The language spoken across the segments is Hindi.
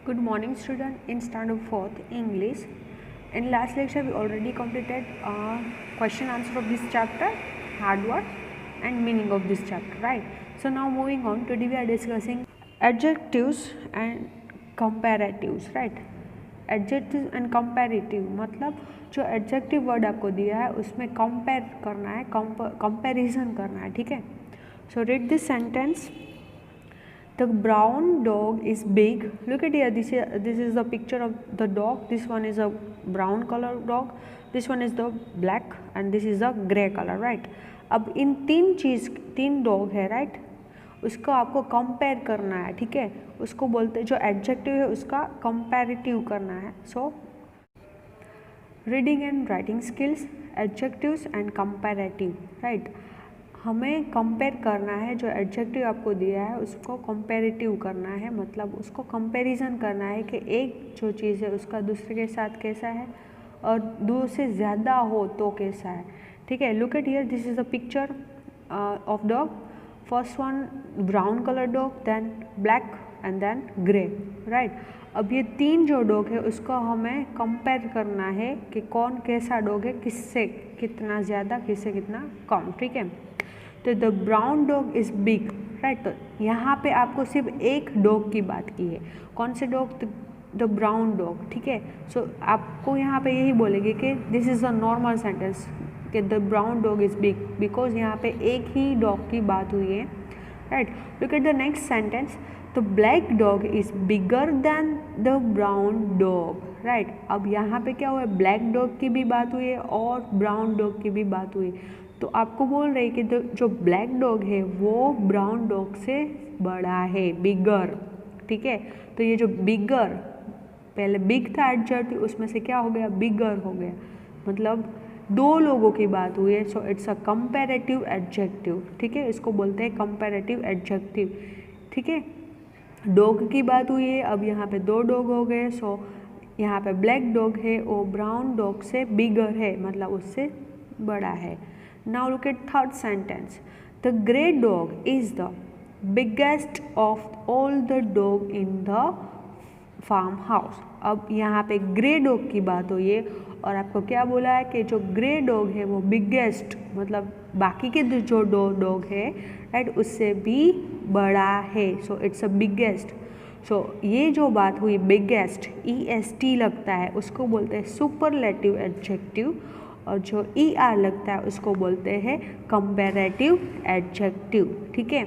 Good morning, student. In standard 4th English. In last lecture, we already completed question answer of this chapter, hard word, and meaning of this chapter, right? So now moving on. Today we are discussing adjectives and comparatives, right? Adjective and comparative मतलब जो एडजेक्टिव वर्ड आपको दिया है उसमें कंपेयर करना है, कंपैरिजन करना है, ठीक है. So read this sentence. The brown dog is big. Look at here. This is the picture of the dog. This one is a brown color dog. This one is the black and this is a grey color, right? अब इन तीन डॉग है, राइट? उसको आपको कंपेयर करना है, ठीक है. उसको बोलते हैं जो एडजेक्टिव है उसका कंपैरेटिव करना है. So reading and writing skills, adjectives and comparative, right. हमें कंपेयर करना है, जो एडजेक्टिव आपको दिया है उसको कंपैरेटिव करना है, मतलब उसको कंपैरिजन करना है कि एक जो चीज़ है उसका दूसरे के साथ कैसा है और दो से ज़्यादा हो तो कैसा है, ठीक है. Look at here. This is a picture of dog. First one brown colour dog, then black and then grey, right. अब ये तीन जो डॉग है उसको हमें कंपेयर करना है कि कौन कैसा डॉग है, किससे कितना ज़्यादा, किससे कितना कम, ठीक है. तो the brown dog is big, right. तो यहाँ पे आपको सिर्फ एक डॉग की बात की है. कौन से डॉग? द ब्राउन डॉग, ठीक है. सो आपको यहाँ पे यही बोलेंगे कि this is a normal sentence कि the brown dog is big, because यहाँ पे एक ही डॉग की बात हुई है, right. Look at the next sentence. The black dog is bigger than the brown dog, right. अब यहाँ पे क्या हुआ है? ब्लैक डॉग की भी बात हुई है और ब्राउन डॉग की भी बात हुई है. तो आपको बोल रहे हैं कि जो ब्लैक डॉग है वो ब्राउन डॉग से बड़ा है, बिगर, ठीक है. तो ये जो बिगर, पहले बिग था एडजेक्टिव, उसमें से क्या हो गया? बिगर हो गया, मतलब दो लोगों की बात हुई है. So it's a comparative adjective, ठीक है. इसको बोलते हैं कंपैरेटिव एडजेक्टिव, ठीक है. डॉग की बात हुई है, अब यहाँ पे दो डॉग हो गए. सो यहाँ पे ब्लैक डॉग है वो ब्राउन डॉग से बिगर है, मतलब उससे बड़ा है. Now look at third sentence. The grey dog is the biggest of all the dog in the farmhouse. अब यहाँ पे ग्रे डॉग की बात हुई है और आपको क्या बोला है कि जो ग्रे डॉग है वो बिगेस्ट, मतलब बाकी के जो दो डॉग है, राइट, उससे भी बड़ा है. So it's a biggest. सो ये जो बात हुई बिगेस्ट, EST लगता है, उसको बोलते हैं सुपरलेटिव एडजेक्टिव, और जो ER लगता है उसको बोलते हैं कंपैरेटिव एडजेक्टिव, ठीक है.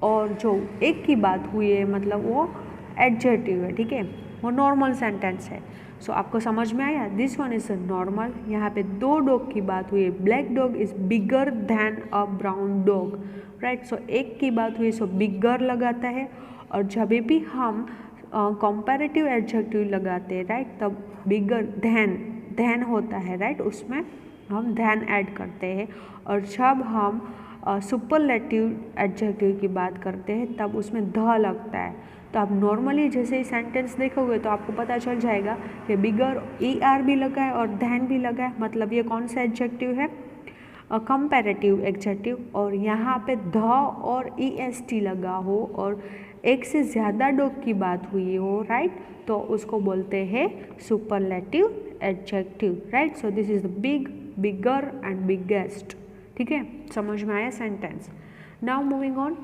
और जो एक की बात हुई है मतलब वो एडजेक्टिव है, ठीक है, वो नॉर्मल सेंटेंस है. सो आपको समझ में आया? This one is normal. यहाँ पे दो डॉग की बात हुई है. Black dog is bigger than a brown dog, right. So एक की बात हुई, सो बिगर लगाता है. और जब भी हम कंपैरेटिव एडजेक्टिव लगाते हैं, राइट, तब बिगर धैन होता है, राइट, उसमें हम धैन ऐड करते हैं. और जब हम सुपरलेटिव एडजेक्टिव की बात करते हैं तब उसमें ध लगता है. तो आप नॉर्मली जैसे ही सेंटेंस देखोगे तो आपको पता चल जाएगा कि बिगर ER भी लगा है और धैन भी लगा है, मतलब ये कौन सा एडजेक्टिव है? Comparative adjective. और यहाँ पे ध और EST लगा हो और एक से ज़्यादा डॉग की बात हुई हो, राइट, तो उसको बोलते हैं superlative adjective, right. So this is the big, bigger and biggest, ठीक है. समझ में आया sentence? Now moving on.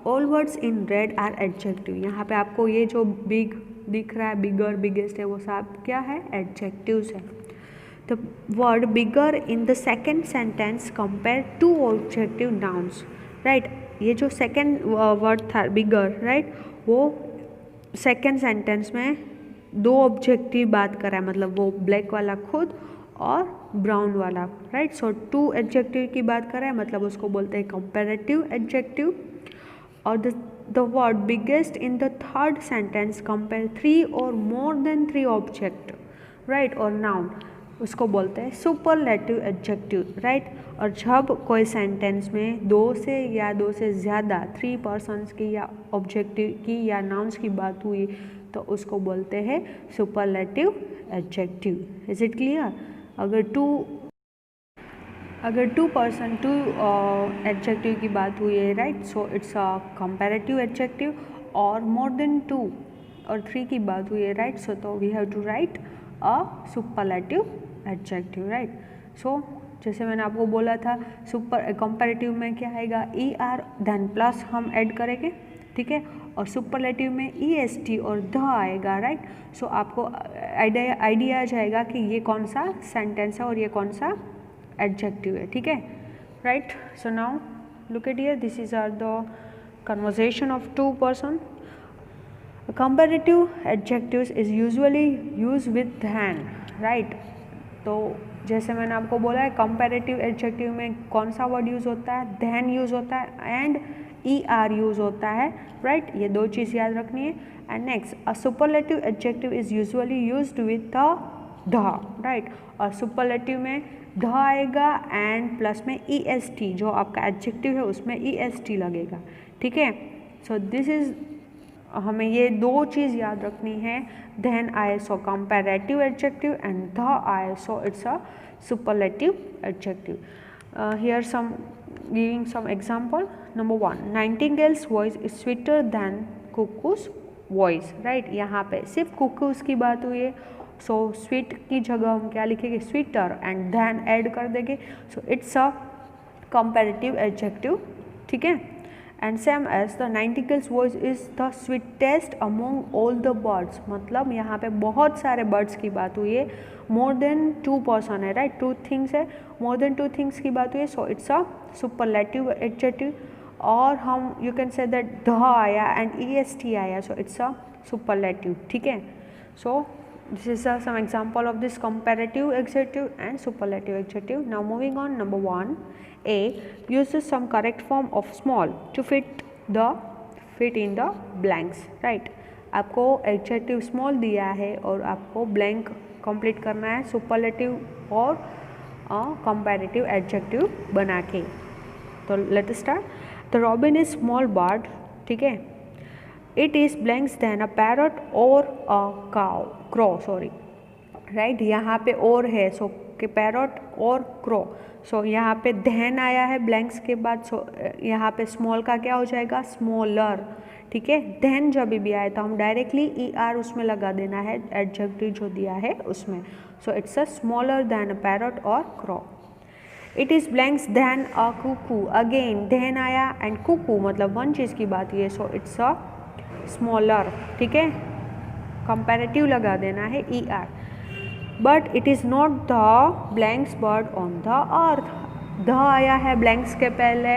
All words in red are adjective. यहाँ पे आपको ये जो बिग दिख रहा है, बिगर, बिगेस्ट है, वो सब क्या है? एडजेक्टिव्स है. The word bigger in the second sentence compare to objective nouns, right. ये जो सेकेंड वर्ड था बिगर, राइट, वो सेकेंड सेंटेंस में दो ऑब्जेक्ट की बात कर रहा है, मतलब वो ब्लैक वाला खुद और ब्राउन वाला, राइट. सो टू एडजेक्टिव की बात कर रहा है, मतलब उसको बोलते हैं कंपैरेटिव एडजेक्टिव. और the word biggest in the third sentence compare 3 और मोर देन 3 ऑब्जेक्ट, राइट, और नाउन, उसको बोलते हैं सुपरलेटिव एडजेक्टिव, राइट. और जब कोई सेंटेंस में दो से या दो से ज़्यादा 3 पर्सन्स की या ऑब्जेक्टिव की या नाउन्स की बात हुई तो उसको बोलते हैं superlative adjective. Is it clear? अगर टू पर्सन टू एडजेक्टिव की बात हुई है, right, so it's a comparative adjective. और मोर देन टू और 3 की बात हुई है, राइट. सो तो we have to write a superlative adjective, right. So जैसे मैंने आपको बोला था सुपर कंपैरेटिव में क्या आएगा, ई आर देन प्लस हम ऐड करेंगे, ठीक है. और सुपरलेटिव में ई एस टी और द आएगा, राइट. सो आपको आइडिया आ जाएगा कि ये कौन सा सेंटेंस है और ये कौन सा एडजेक्टिव है, ठीक है, right. So now look at here, this is are the conversation of two person. A comparative adjectives is usually used with than, right. तो जैसे मैंने आपको बोला है कंपैरेटिव एडजेक्टिव में कौन सा वर्ड यूज़ होता है, देन यूज़ होता है एंड ई आर यूज़ होता है, राइट. ये दो चीज़ याद रखनी है. And next, a superlative adjective is usually used with the, right. और सुपरलेटिव में द आएगा एंड प्लस में ई एस टी, जो आपका एडजेक्टिव है उसमें ई एस टी लगेगा, ठीक है. सो दिस इज, हमें ये दो चीज़ याद रखनी है. Then ISO comparative adjective and the ISO it's a superlative adjective. Here some giving some example. Number 1, nightingale's voice is sweeter than cuckoo's voice, right. यहाँ पे सिर्फ कुकूज की बात हुई है. सो स्वीट की जगह हम क्या लिखेंगे, स्वीटर एंड देन ऐड कर देंगे. So it's a comparative adjective, ठीक है. And same as the nightingale's voice is the sweetest among all the birds, मतलब यहाँ पे बहुत सारे बर्ड्स की बात हुई है. मोर देन 2 पर्सन है, राइट. 2 थिंग्स है, मोर देन 2 थिंग्स की बात हुई है. So it's a superlative adjective. और हम you can say that the आया एंड ई एस टी आया, सो इट्स अ सुपरलेटिव, ठीक है. सो this is some example of this comparative adjective and superlative adjective. Now moving on, number 1, A uses some correct form of small to fit in the blanks, right. आपको adjective small दिया है और आपको blank complete करना है superlative और comparative adjective बना के. तो let us start. The robin is small bird, ठीक है. It is blanks than a parrot or a crow, sorry, right. यहाँ पे और है, सो के पैरट और क्रो. सो यहाँ पे धैन आया है ब्लैंक्स के बाद. सो यहाँ पे स्मॉल का क्या हो जाएगा, स्मॉलर, ठीक है. धैन जब भी आए तो हम डायरेक्टली ई आर उसमें लगा देना है एडजेक्टिव जो दिया है उसमें. So it's a smaller than a parrot और crow. It is blanks than a cuckoo, again than आया एंड कुकू मतलब वन चीज़ की बात ये. सो इट्स अ स्मॉलर, ठीक है. कंपैरेटिव लगा देना है E R. But it is not the blanks bird on the earth. The आया है ब्लैंक्स के पहले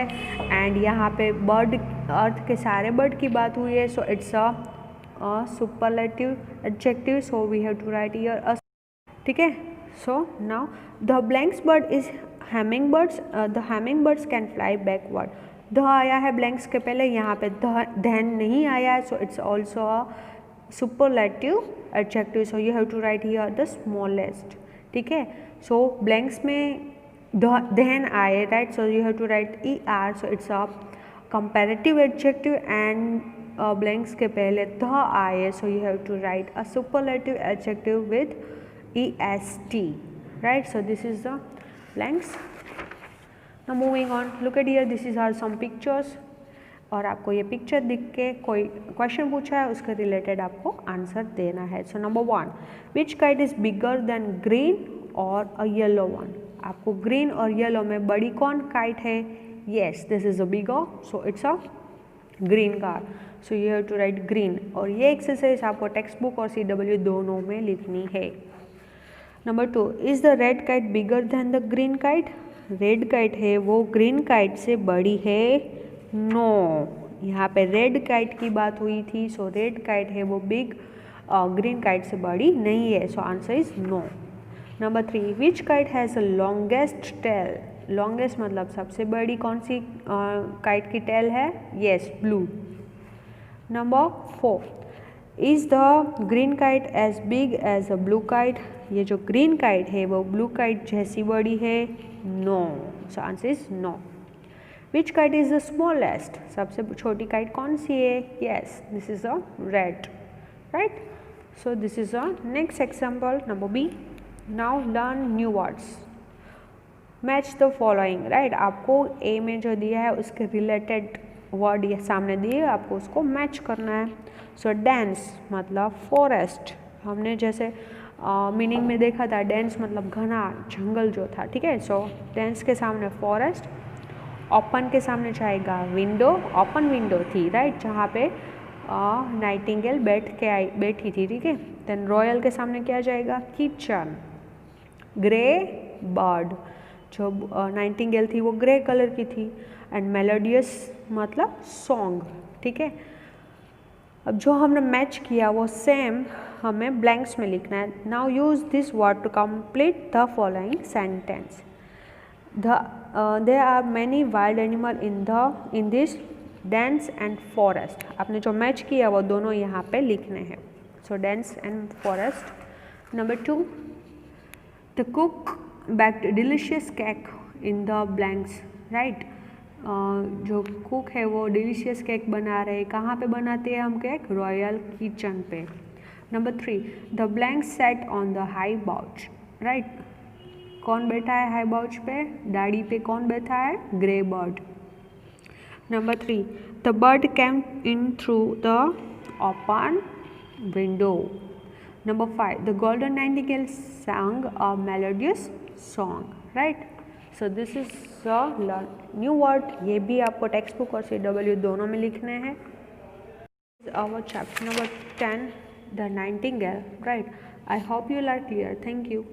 एंड यहाँ पे बर्ड, अर्थ के सारे बर्ड की बात हुई है. So it's a superlative adjective. So we have to write here a, ठीक है. So now the blanks bird is hummingbirds, the hummingbirds can fly backward. The आया है ब्लैंक्स के पहले, यहाँ पे धैन नहीं आया है. So it's also a superlative adjective. So you have to write here the smallest, ठीक है. सो ब्लैंक्स में धैन आए, right. So you have to write E R. So it's a comparative adjective and blanks के पहले द आए. So you have to write a superlative adjective with E S T, right. So this is the blanks. Now moving on, look at here, this is are some pictures. और आपको ये पिक्चर दिख के कोई क्वेश्चन पूछा है उसके रिलेटेड आपको आंसर देना है. So number 1, which kite is bigger than green और अ येलो वन. आपको ग्रीन और येलो में बड़ी कौन काइट है, yes this is a bigger. So it's a green car. So you have to write green. और ये एक्सरसाइज आपको टेक्स्ट बुक और CW दोनों में लिखनी है. Number 2, is the red kite bigger than the green kite. Red kite है वो ग्रीन काइट से बड़ी है, नो. यहाँ पे रेड काइट की बात हुई थी. सो रेड काइट है वो बिग, ग्रीन काइट से बड़ी नहीं है. So answer is no. Number 3, which kite has the longest tail. Longest मतलब सबसे बड़ी कौन सी काइट की टेल है, yes blue. Number 4, is the green kite as big as a blue kite. ये जो ग्रीन काइट है वो ब्लू काइट जैसी बड़ी है, no. So answer is no. Which kite is the smallest. सबसे छोटी काइट कौन सी है, yes this is a red, right. So this is a next example. Number B, now learn new words, match the following, right. आपको ए में जो दिया है उसके रिलेटेड वर्ड ये सामने दिए आपको उसको मैच करना है। सो डेंस मतलब फॉरेस्ट, हमने जैसे मीनिंग में देखा था डेंस मतलब घना जंगल जो था, ठीक है। सो डेंस के सामने फॉरेस्ट, ओपन के सामने जाएगा विंडो, ओपन विंडो थी राइट, जहाँ पे नाइटिंगेल बैठी थी, ठीक है। देन रॉयल के सामने क्या जाएगा, किचन, ग्रे बर्ड, जो नाइटिंगेल थी वो ग्रे कलर की थी, एंड मेलोडियस मतलब सॉन्ग, ठीक है। अब जो हमने मैच किया वो सेम हमें ब्लैंक्स में लिखना है। Now use this word to complete the following sentence. There are many wild animal in this dense and forest. आपने जो मैच किया वो दोनों यहाँ पे लिखने हैं। So dense and forest. Number 2, the cook baked delicious cake in the blanks, right. जो कुक है वो डिलीशियस केक बना रहे हैं, कहाँ पे बनाते हैं हम केक, रॉयल किचन पे। Number 3, the blank sat on the high बाउच, राइट। कौन बैठा है हाई बाउच पे, डाड़ी पे कौन बैठा है, grey bird. Number 3, the bird came in through the open window. Number 5, the golden nightingale sang a melodious song, right? So this is the new word. ये भी आपको टेक्स्ट बुक और CW दोनों में लिखने हैं। Our chapter number 10, the nightingale, right? I hope you are clear. Thank you.